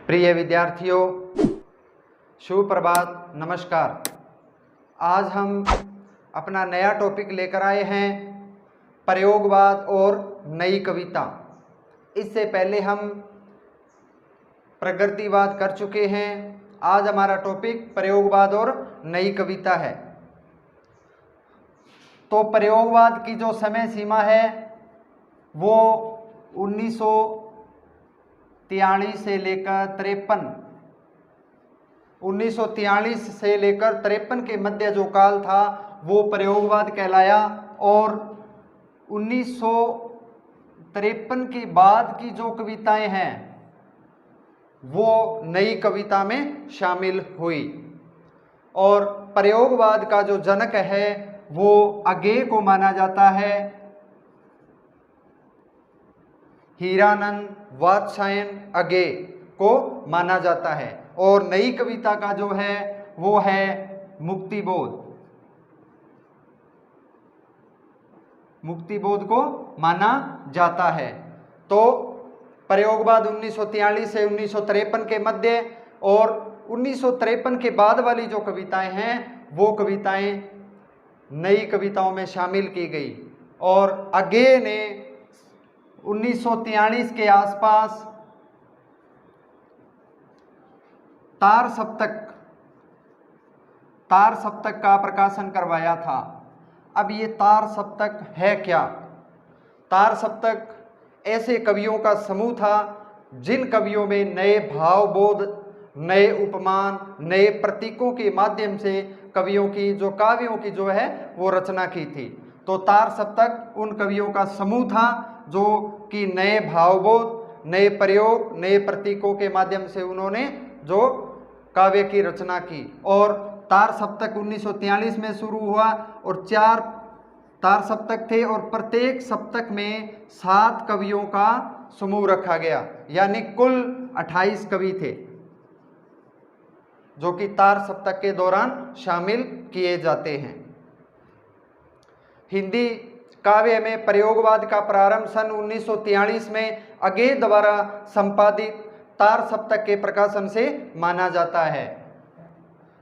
प्रिय विद्यार्थियों, शुभ प्रभात, नमस्कार। आज हम अपना नया टॉपिक लेकर आए हैं, प्रयोगवाद और नई कविता। इससे पहले हम प्रगतिवाद कर चुके हैं। आज हमारा टॉपिक प्रयोगवाद और नई कविता है। तो प्रयोगवाद की जो समय सीमा है वो 1943 से लेकर 53 के मध्य जो काल था वो प्रयोगवाद कहलाया, और 1953 के बाद की जो कविताएं हैं वो नई कविता में शामिल हुई। और प्रयोगवाद का जो जनक है वो अगे को माना जाता है, हीरानंद वात्स्यायन अगे को माना जाता है। और नई कविता का जो है वो है मुक्तिबोध को माना जाता है। तो प्रयोगवाद 1943 से 1953 के मध्य और 1953 के बाद वाली जो कविताएं हैं वो कविताएं नई कविताओं में शामिल की गई। और अगे ने 1943 के आसपास तार सप्तक का प्रकाशन करवाया था। अब ये तार सप्तक है क्या? तार सप्तक ऐसे कवियों का समूह था जिन कवियों में नए भावबोध, नए उपमान, नए प्रतीकों के माध्यम से कवियों की जो काव्यों की जो है वो रचना की थी। तो तार सप्तक उन कवियों का समूह था जो कि नए भावबोध, नए प्रयोग, नए प्रतीकों के माध्यम से उन्होंने जो काव्य की रचना की। और तार सप्तक 1943 में शुरू हुआ और 4 तार सप्तक थे और प्रत्येक सप्तक में 7 कवियों का समूह रखा गया, यानी कुल 28 कवि थे जो कि तार सप्तक के दौरान शामिल किए जाते हैं। हिंदी काव्य में प्रयोगवाद का प्रारंभ सन 1943 में अगे द्वारा संपादित तार सप्तक के प्रकाशन से माना जाता है।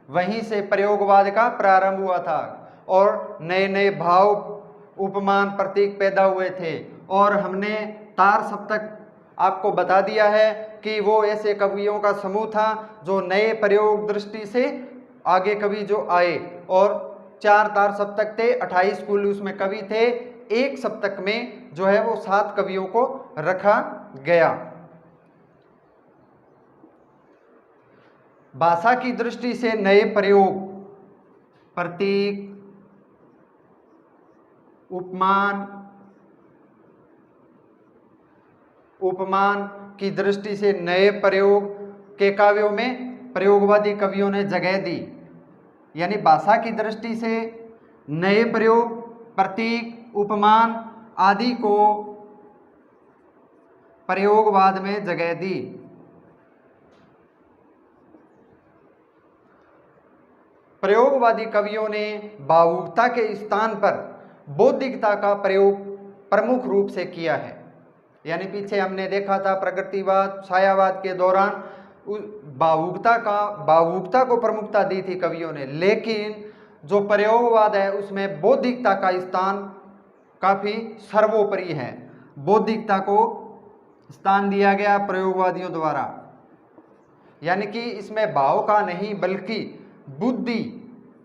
वहीं से प्रयोगवाद का प्रारंभ हुआ था और नए नए भाव, उपमान, प्रतीक पैदा हुए थे। और हमने तार सप्तक आपको बता दिया है कि वो ऐसे कवियों का समूह था जो नए प्रयोग दृष्टि से आगे कवि जो आए। और 4 तार सप्तक थे, 28 कुल उसमें कवि थे। एक सप्तक में जो है वो 7 कवियों को रखा गया। भाषा की दृष्टि से नए प्रयोग, प्रतीक, उपमान की दृष्टि से नए प्रयोग के काव्यों में प्रयोगवादी कवियों ने जगह दी। यानी भाषा की दृष्टि से नए प्रयोग, प्रतीक, उपमान आदि को प्रयोगवाद में जगह दी। प्रयोगवादी कवियों ने भावुकता के स्थान पर बौद्धिकता का प्रयोग प्रमुख रूप से किया है। यानी पीछे हमने देखा था प्रगतिवाद, छायावाद के दौरान भावुकता को प्रमुखता दी थी कवियों ने, लेकिन जो प्रयोगवाद है उसमें बौद्धिकता का स्थान काफी सर्वोपरि है। बौद्धिकता को स्थान दिया गया प्रयोगवादियों द्वारा, यानी कि इसमें भाव का नहीं बल्कि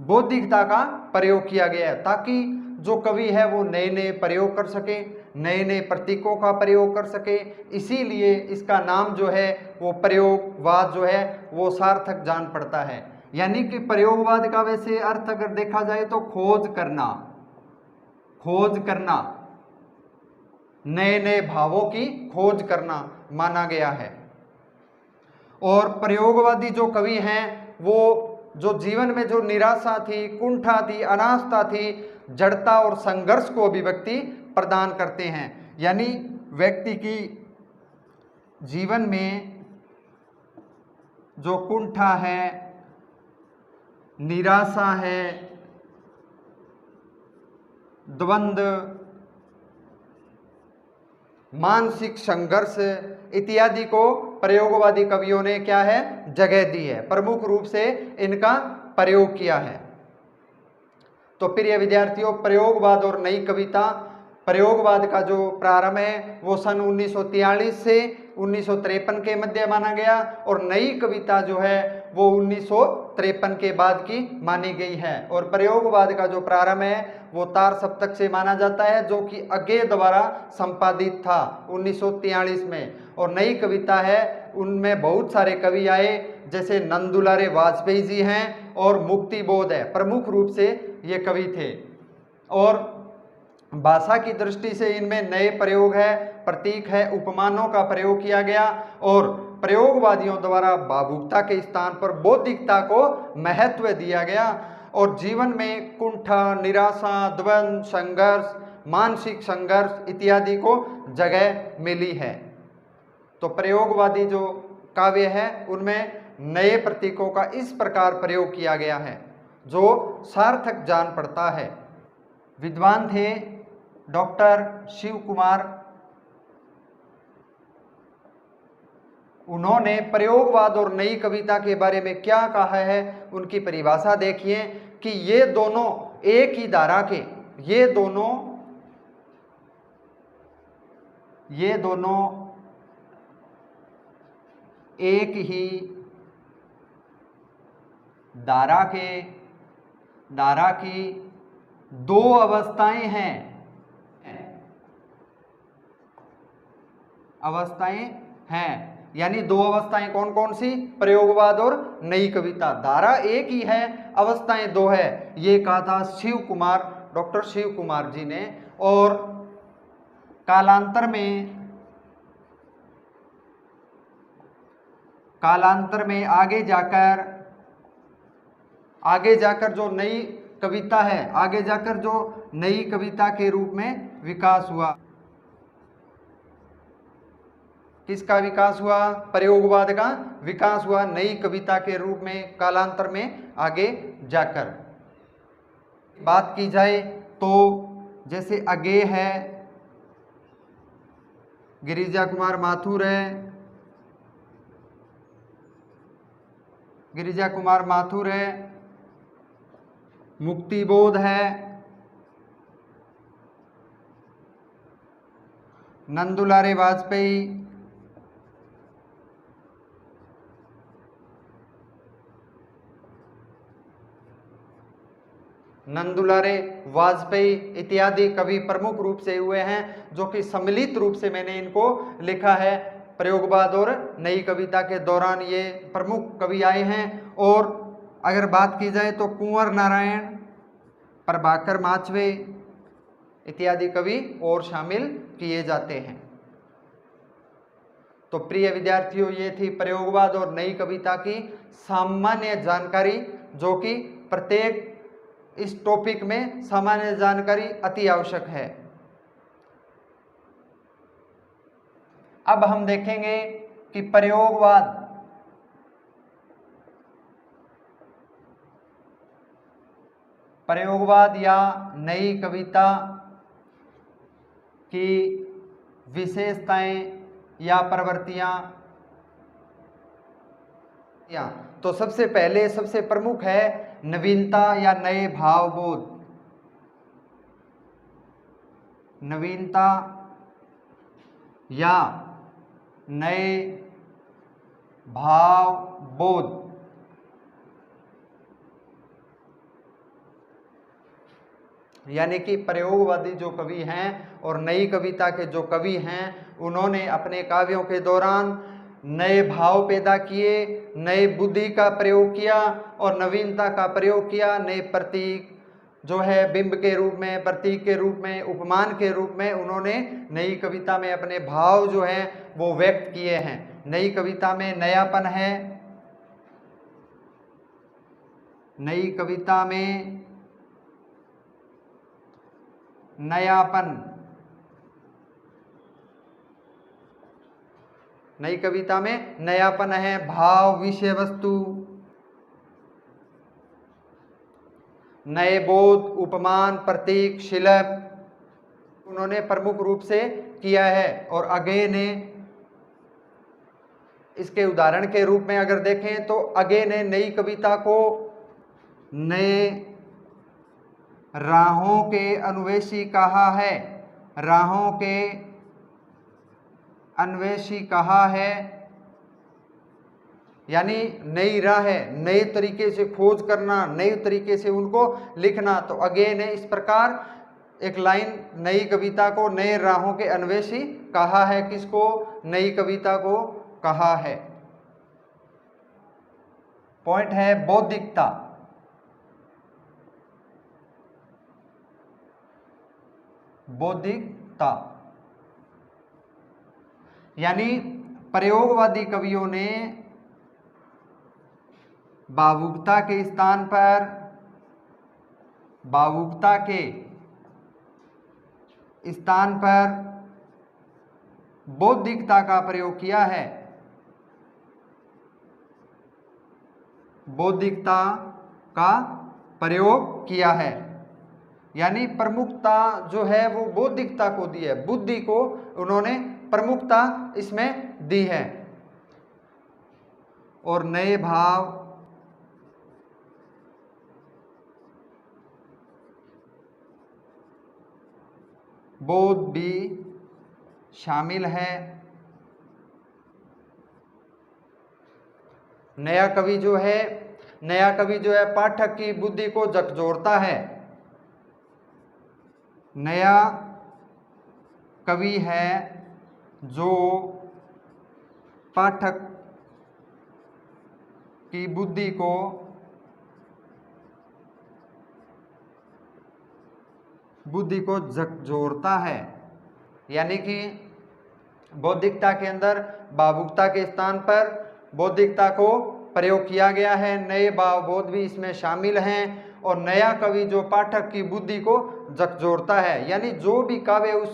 बौद्धिकता का प्रयोग किया गया है, ताकि जो कवि है वो नए नए प्रयोग कर सके, नए नए प्रतीकों का प्रयोग कर सके। इसीलिए इसका नाम जो है वो प्रयोगवाद जो है वो सार्थक जान पड़ता है। यानी कि प्रयोगवाद का वैसे अर्थ अगर देखा जाए तो खोज करना, नए नए भावों की खोज करना माना गया है। और प्रयोगवादी जो कवि हैं वो जो जीवन में जो निराशा थी, कुंठा थी, अनास्था थी, जड़ता और संघर्ष को अभिव्यक्ति प्रदान करते हैं। यानी व्यक्ति की जीवन में जो कुंठा है, निराशा है, द्वंद्व, मानसिक संघर्ष इत्यादि को प्रयोगवादी कवियों ने क्या है, जगह दी है, प्रमुख रूप से इनका प्रयोग किया है। तो प्रिय विद्यार्थियों, प्रयोगवाद और नई कविता, प्रयोगवाद का जो प्रारंभ है वो सन 1943 से 1953 के मध्य माना गया और नई कविता जो है वो 1953 के बाद की मानी गई है। और प्रयोगवाद का जो प्रारंभ है वो तार सप्तक से माना जाता है, जो कि अज्ञे द्वारा संपादित था 1943 में। और नई कविता है उनमें बहुत सारे कवि आए, जैसे नंदुलारे वाजपेयी जी हैं और मुक्ति बोध है, प्रमुख रूप से ये कवि थे। और भाषा की दृष्टि से इनमें नए प्रयोग है, प्रतीक है, उपमानों का प्रयोग किया गया और प्रयोगवादियों द्वारा भावुकता के स्थान पर बौद्धिकता को महत्व दिया गया और जीवन में कुंठा, निराशा, द्वंद्व, संघर्ष, मानसिक संघर्ष इत्यादि को जगह मिली है। तो प्रयोगवादी जो काव्य है उनमें नए प्रतीकों का इस प्रकार प्रयोग किया गया है जो सार्थक जान पड़ता है। विद्वान थे डॉक्टर शिव कुमार, उन्होंने प्रयोगवाद और नई कविता के बारे में क्या कहा है, उनकी परिभाषा देखिए कि ये दोनों एक ही धारा के, ये दोनों एक ही धारा की दो अवस्थाएं हैं। यानी दो अवस्थाएं कौन कौन सी, प्रयोगवाद और नई कविता। धारा एक ही है, अवस्थाएं दो है, ये कहा था शिव कुमार, डॉक्टर शिव कुमार जी ने। और कालांतर में आगे जाकर जो नई कविता है, आगे जाकर जो नई कविता के रूप में विकास हुआ। किसका विकास हुआ, प्रयोगवाद का विकास हुआ नई कविता के रूप में कालांतर में आगे जाकर। बात की जाए तो जैसे अज्ञे है, गिरिजा कुमार माथुर है, मुक्ति बोध है, नंदुलारे वाजपेयी इत्यादि कवि प्रमुख रूप से हुए हैं, जो कि सम्मिलित रूप से मैंने इनको लिखा है। प्रयोगवाद और नई कविता के दौरान ये प्रमुख कवि आए हैं। और अगर बात की जाए तो कुंवर नारायण, प्रभाकर माचवे इत्यादि कवि और शामिल किए जाते हैं। तो प्रिय विद्यार्थियों, ये थी प्रयोगवाद और नई कविता की सामान्य जानकारी, जो कि प्रत्येक इस टॉपिक में सामान्य जानकारी अति आवश्यक है। अब हम देखेंगे कि प्रयोगवाद या नई कविता की विशेषताएं या प्रवृत्तियां। तो सबसे पहले सबसे प्रमुख है नवीनता या नए भावबोध। नवीनता या नए भावबोध। यानी कि प्रयोगवादी जो कवि हैं और नई कविता के जो कवि हैं, उन्होंने अपने काव्यों के दौरान नए भाव पैदा किए, नए बुद्धि का प्रयोग किया और नवीनता का प्रयोग किया। नए प्रतीक जो है बिंब के रूप में, प्रतीक के रूप में, उपमान के रूप में उन्होंने नई कविता में अपने भाव जो हैं वो व्यक्त किए हैं। नई कविता में नयापन है, नई कविता में नयापन, नई कविता में नयापन है। भाव, विषय वस्तु, नए बोध, उपमान, प्रतीक, शिल्प, उन्होंने प्रमुख रूप से किया है। और अगे ने, इसके उदाहरण के रूप में अगर देखें तो अगे ने नई कविता को नए राहों के अन्वेषी कहा है, राहों के अन्वेषी कहा है, यानी नई राह है, नए तरीके से खोज करना, नए तरीके से उनको लिखना। तो अगे ने इस प्रकार एक लाइन नई कविता को नए राहों के अन्वेषी कहा है। किसको? नई कविता को कहा है। पॉइंट है बौद्धिकता। बौद्धिकता यानी प्रयोगवादी कवियों ने भावुकता के स्थान पर, भावुकता के स्थान पर बौद्धिकता का प्रयोग किया है। बौद्धिकता का प्रयोग किया है, यानी प्रमुखता जो है वो बौद्धिकता को दी है, बुद्धि को उन्होंने प्रमुखता इसमें दी है। और नए भाव, बोध भी शामिल है। नया कवि जो है पाठक की बुद्धि को झकझोरता है। नया कवि है जो पाठक की बुद्धि को झकझोरता है, यानी कि बौद्धिकता के अंदर भावुकता के स्थान पर बौद्धिकता को प्रयोग किया गया है। नए भाव बोध भी इसमें शामिल हैं। और नया कवि जो पाठक की बुद्धि को झकझोरता है, यानी जो भी काव्य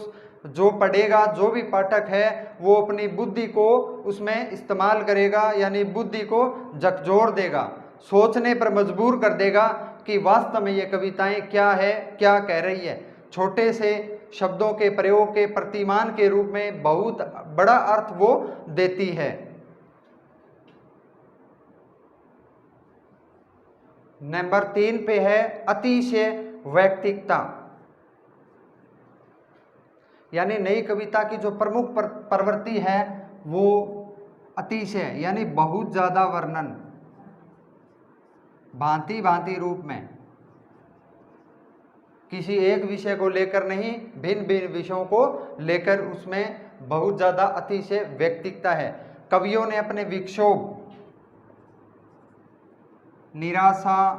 जो पढ़ेगा, जो भी पाठक है वो अपनी बुद्धि को उसमें इस्तेमाल करेगा, यानी बुद्धि को झकझोर देगा, सोचने पर मजबूर कर देगा कि वास्तव में ये कविताएं क्या है, क्या कह रही है। छोटे से शब्दों के प्रयोग के प्रतिमान के रूप में बहुत बड़ा अर्थ वो देती है। नंबर 3 पे है अतिशय वैयक्तिकता, यानी नई कविता की जो प्रमुख प्रवृत्ति है वो अतिशय, यानी बहुत ज्यादा वर्णन, भांति भांति रूप में, किसी एक विषय को लेकर नहीं, भिन्न भिन्न विषयों को लेकर उसमें बहुत ज्यादा अतिशय वैयक्तिकता है। कवियों ने अपने विक्षोभ, निराशा,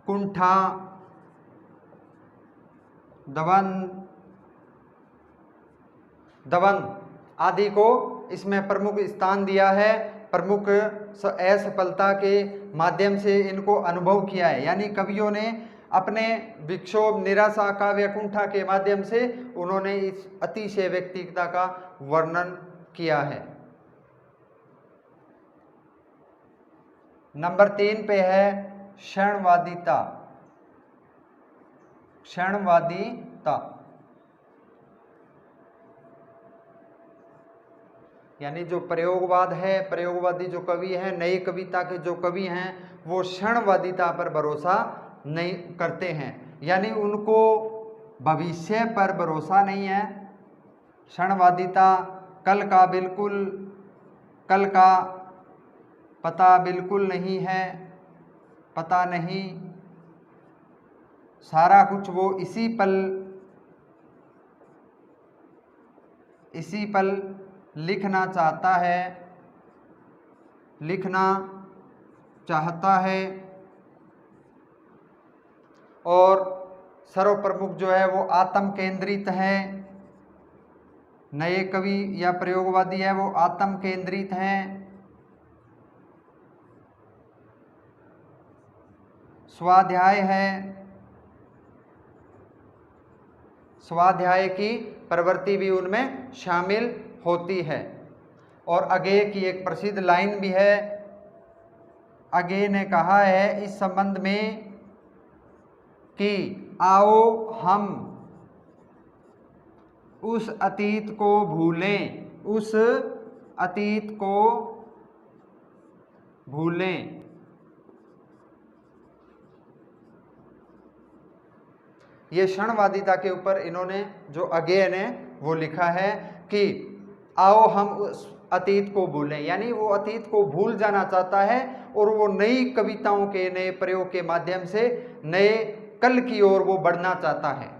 कुंठा, दवंद आदि को इसमें प्रमुख स्थान दिया है। प्रमुख असफलता के माध्यम से इनको अनुभव किया है, यानी कवियों ने अपने विक्षोभ, निराशा, काव्य, कुंठा के माध्यम से उन्होंने इस अतिशय वैयक्तिकता का वर्णन किया है। नंबर 3 पे है क्षणवादिता। क्षणवादिता यानी जो प्रयोगवाद है, प्रयोगवादी जो कवि हैं, नई कविता के जो कवि हैं वो क्षणवादिता पर भरोसा नहीं करते हैं, यानी उनको भविष्य पर भरोसा नहीं है। क्षणवादिता, कल का पता बिल्कुल नहीं है, पता नहीं, सारा कुछ वो इसी पल लिखना चाहता है। और सर्वप्रमुख जो है वो आत्म केंद्रित है। नए कवि या प्रयोगवादी है वो आत्म केंद्रित हैं। स्वाध्याय है, स्वाध्याय की प्रवृत्ति भी उनमें शामिल होती है। और अगे की एक प्रसिद्ध लाइन भी है, अगे ने कहा है इस संबंध में कि आओ हम उस अतीत को भूलें, उस अतीत को भूलें। ये क्षणवादिता के ऊपर इन्होंने जो अगेन है वो लिखा है कि आओ हम उस अतीत को भूलें, यानी वो अतीत को भूल जाना चाहता है और वो नई कविताओं के नए प्रयोग के माध्यम से नए कल की ओर वो बढ़ना चाहता है।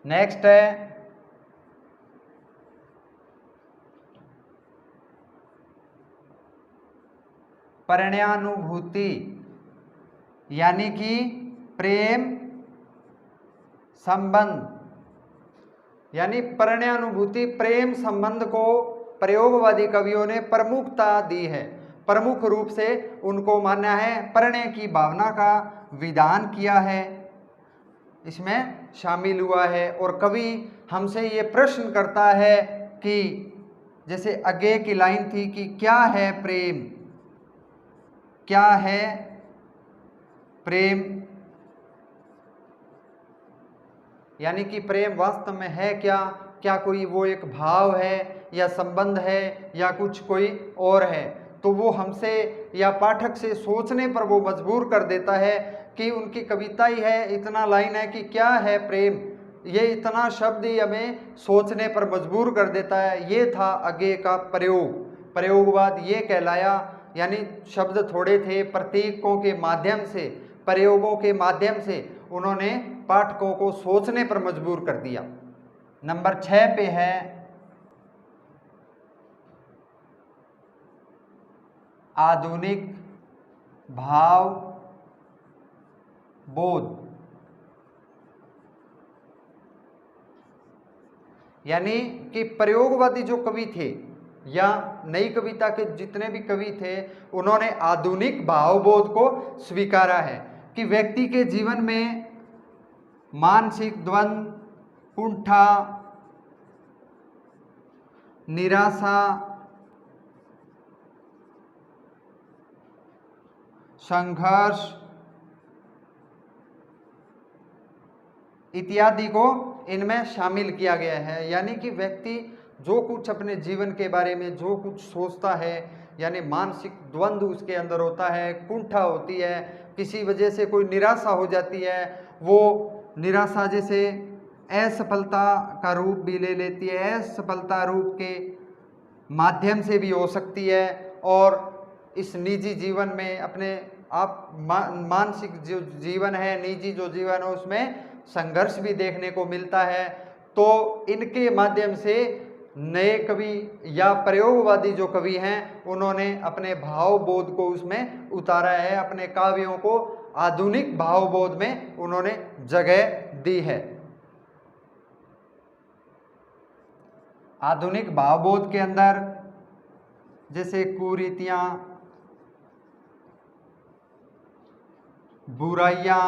नेक्स्ट है परिणयानुभूति, यानी कि प्रेम संबंध, यानी परिणयानुभूति प्रेम संबंध को प्रयोगवादी कवियों ने प्रमुखता दी है। प्रमुख रूप से उनको माना है, परिणय की भावना का विधान किया है, इसमें शामिल हुआ है। और कवि हमसे ये प्रश्न करता है कि जैसे आगे की लाइन थी कि क्या है प्रेम, क्या है प्रेम, यानी कि प्रेम वास्तव में है क्या, क्या कोई वो एक भाव है या संबंध है या कुछ कोई और है। तो वो हमसे या पाठक से सोचने पर वो मजबूर कर देता है कि उनकी कविता ही है, इतना लाइन है कि क्या है प्रेम, ये इतना शब्द ही हमें सोचने पर मजबूर कर देता है। ये था आगे का प्रयोग, प्रयोगवाद ये कहलाया, यानी शब्द थोड़े थे, प्रतीकों के माध्यम से, प्रयोगों के माध्यम से उन्होंने पाठकों को सोचने पर मजबूर कर दिया। नंबर 6 पे है आधुनिक भाव बोध, यानी कि प्रयोगवादी जो कवि थे या नई कविता के जितने भी कवि थे उन्होंने आधुनिक भावबोध को स्वीकारा है कि व्यक्ति के जीवन में मानसिक द्वंद्व, कुंठा, निराशा, संघर्ष इत्यादि को इनमें शामिल किया गया है। यानी कि व्यक्ति जो कुछ अपने जीवन के बारे में जो कुछ सोचता है, यानी मानसिक द्वंद्व उसके अंदर होता है, कुंठा होती है, किसी वजह से कोई निराशा हो जाती है, वो निराशा जैसे असफलता का रूप भी ले लेती है, असफलता रूप के माध्यम से भी हो सकती है, और इस निजी जीवन में अपने आप मानसिक जो जीवन है, निजी जो जीवन है उसमें संघर्ष भी देखने को मिलता है। तो इनके माध्यम से नए कवि या प्रयोगवादी जो कवि हैं उन्होंने अपने भावबोध को उसमें उतारा है, अपने काव्यों को आधुनिक भावबोध में उन्होंने जगह दी है। आधुनिक भावबोध के अंदर जैसे कुरीतियां, बुराइयां,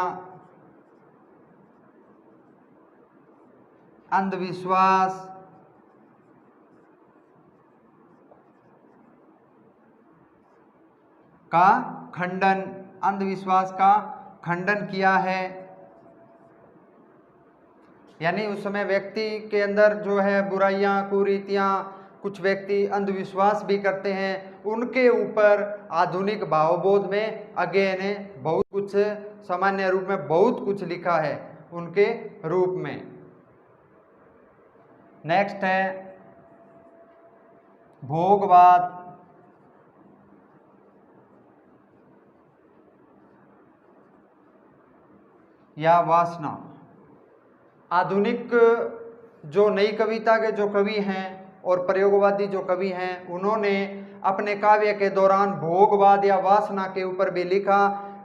अंधविश्वास, का खंडन, अंधविश्वास का खंडन किया है। यानी उस समय व्यक्ति के अंदर जो है बुराइयां, कुरीतियां, कुछ व्यक्ति अंधविश्वास भी करते हैं, उनके ऊपर आधुनिक भावबोध में अगेन ने बहुत कुछ सामान्य रूप में बहुत कुछ लिखा है उनके रूप में। नेक्स्ट है भोगवाद, या वासना। आधुनिक जो नई कविता के जो कवि हैं और प्रयोगवादी जो कवि हैं उन्होंने अपने काव्य के दौरान भोगवाद या वासना के ऊपर भी लिखा।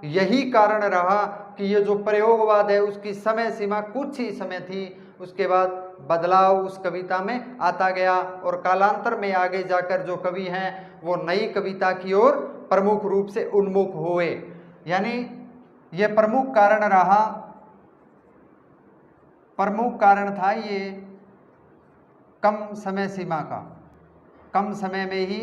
यही कारण रहा कि ये जो प्रयोगवाद है उसकी समय सीमा कुछ ही समय थी, उसके बाद बदलाव उस कविता में आता गया और कालांतर में आगे जाकर जो कवि हैं वो नई कविता की ओर प्रमुख रूप से उन्मुख हुए। यानी ये प्रमुख कारण था ये कम समय सीमा का, कम समय में ही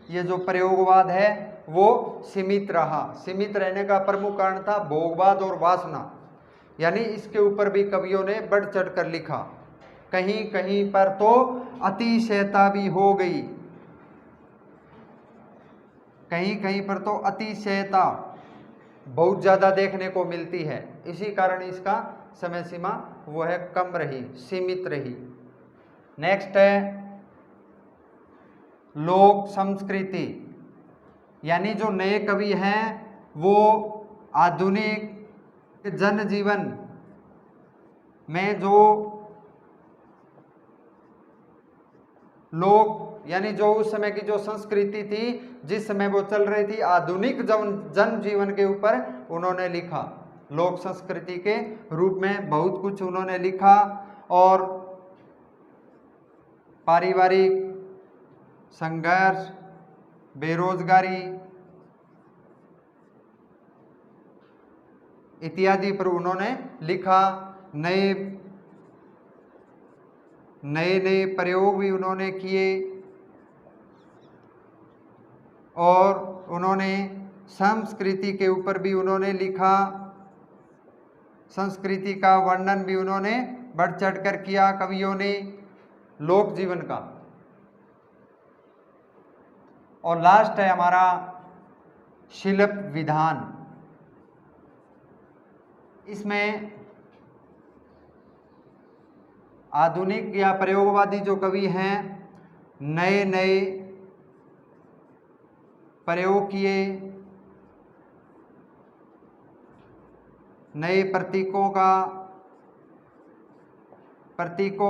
ये जो प्रयोगवाद है वो सीमित रहा। सीमित रहने का प्रमुख कारण था भोगवाद और वासना, यानी इसके ऊपर भी कवियों ने बढ़ चढ़ कर लिखा। कहीं कहीं पर तो अतिशयता भी हो गई, कहीं कहीं पर तो अतिशयता बहुत ज़्यादा देखने को मिलती है। इसी कारण इसका समय सीमा वो है कम रही, सीमित रही। नेक्स्ट है लोक संस्कृति, यानी जो नए कवि हैं वो आधुनिक जनजीवन में जो लोग, यानी जो उस समय की जो संस्कृति थी, जिस समय वो चल रही थी, आधुनिक जनजीवन के ऊपर उन्होंने लिखा। लोक संस्कृति के रूप में बहुत कुछ उन्होंने लिखा और पारिवारिक संघर्ष, बेरोजगारी इत्यादि पर उन्होंने लिखा। नए नए प्रयोग भी उन्होंने किए और उन्होंने संस्कृति के ऊपर भी उन्होंने लिखा, संस्कृति का वर्णन भी उन्होंने बढ़ चढ़ कर किया कवियों ने, लोक जीवन का। और लास्ट है हमारा शिल्प विधान। इसमें आधुनिक या प्रयोगवादी जो कवि हैं, नए नए प्रयोग किए, नए प्रतीकों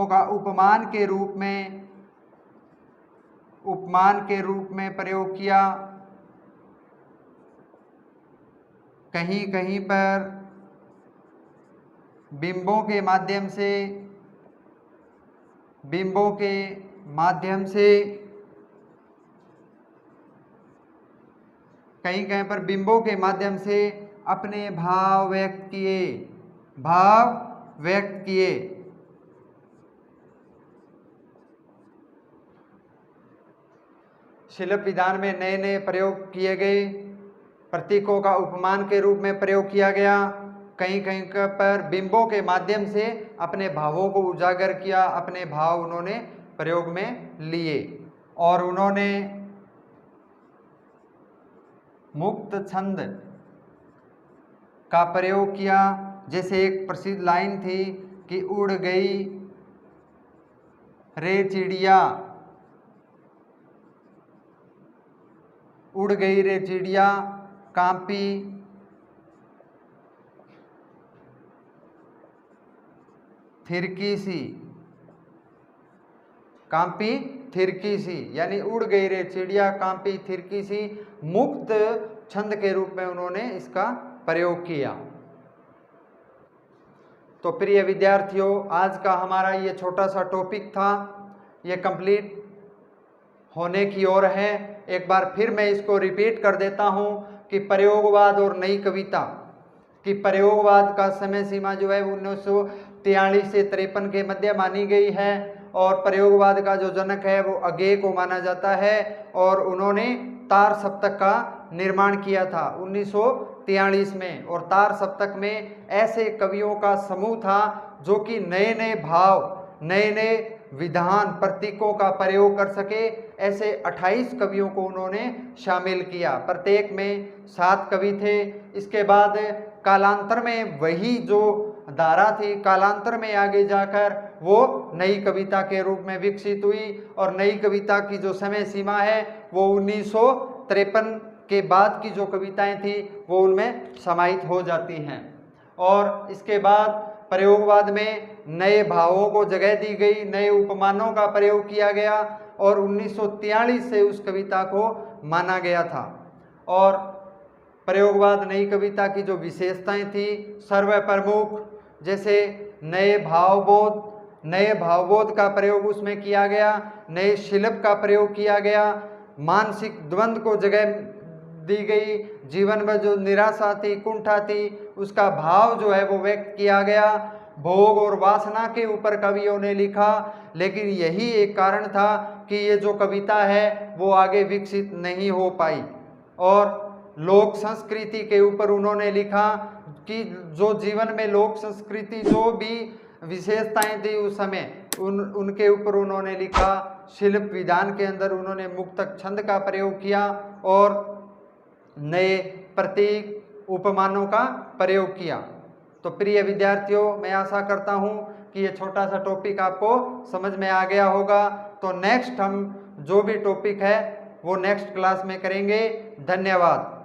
का उपमान के रूप में प्रयोग किया। कहीं कहीं पर बिंबों के माध्यम से कहीं कहीं पर बिंबों के माध्यम से अपने भाव व्यक्त किए। शिल्प विधान में नए नए प्रयोग किए गए, प्रतीकों का उपमान के रूप में प्रयोग किया गया, कहीं कहीं पर बिंबों के माध्यम से अपने भावों को उजागर किया, अपने भाव उन्होंने प्रयोग में लिए। और उन्होंने मुक्त छंद का प्रयोग किया। जैसे एक प्रसिद्ध लाइन थी कि उड़ गई रे चिड़िया कांपी थिरकी सी, यानी उड़ गई रे चिड़िया कांपी थिरकी सी, मुक्त छंद के रूप में उन्होंने इसका प्रयोग किया। तो प्रिय विद्यार्थियों, आज का हमारा ये छोटा सा टॉपिक था, ये कंप्लीट होने की ओर है। एक बार फिर मैं इसको रिपीट कर देता हूँ कि प्रयोगवाद और नई कविता कि प्रयोगवाद का समय सीमा जो है 1943 से 53 के मध्य मानी गई है और प्रयोगवाद का जो जनक है वो अगेय को माना जाता है और उन्होंने तार सप्तक का निर्माण किया था 1943 में। और तार सप्तक में ऐसे कवियों का समूह था जो कि नए नए भाव, नए नए विधान, प्रतीकों का प्रयोग कर सके। ऐसे 28 कवियों को उन्होंने शामिल किया, प्रत्येक में 7 कवि थे। इसके बाद कालांतर में वही जो धारा थी, कालांतर में आगे जाकर वो नई कविता के रूप में विकसित हुई और नई कविता की जो समय सीमा है वो 1953 के बाद की जो कविताएं थी वो उनमें समाहित हो जाती हैं। और इसके बाद प्रयोगवाद में नए भावों को जगह दी गई, नए उपमानों का प्रयोग किया गया और 1943 से उस कविता को माना गया था। और प्रयोगवाद नई कविता की जो विशेषताएं थी, सर्वप्रमुख जैसे नए भावबोध का प्रयोग उसमें किया गया, नए शिल्प का प्रयोग किया गया, मानसिक द्वंद्व को जगह दी गई, जीवन में जो निराशा थी, कुंठा थी, उसका भाव जो है वो व्यक्त किया गया, भोग और वासना के ऊपर कवियों ने लिखा। लेकिन यही एक कारण था कि ये जो कविता है वो आगे विकसित नहीं हो पाई। और लोक संस्कृति के ऊपर उन्होंने लिखा कि जो जीवन में लोक संस्कृति जो भी विशेषताएं थी उस समय उनके ऊपर उन्होंने लिखा। शिल्प विधान के अंदर उन्होंने मुक्तक छंद का प्रयोग किया और नए प्रतीक उपमानों का प्रयोग किया। तो प्रिय विद्यार्थियों, मैं आशा करता हूं कि ये छोटा सा टॉपिक आपको समझ में आ गया होगा। तो नेक्स्ट हम जो भी टॉपिक है वो नेक्स्ट क्लास में करेंगे। धन्यवाद।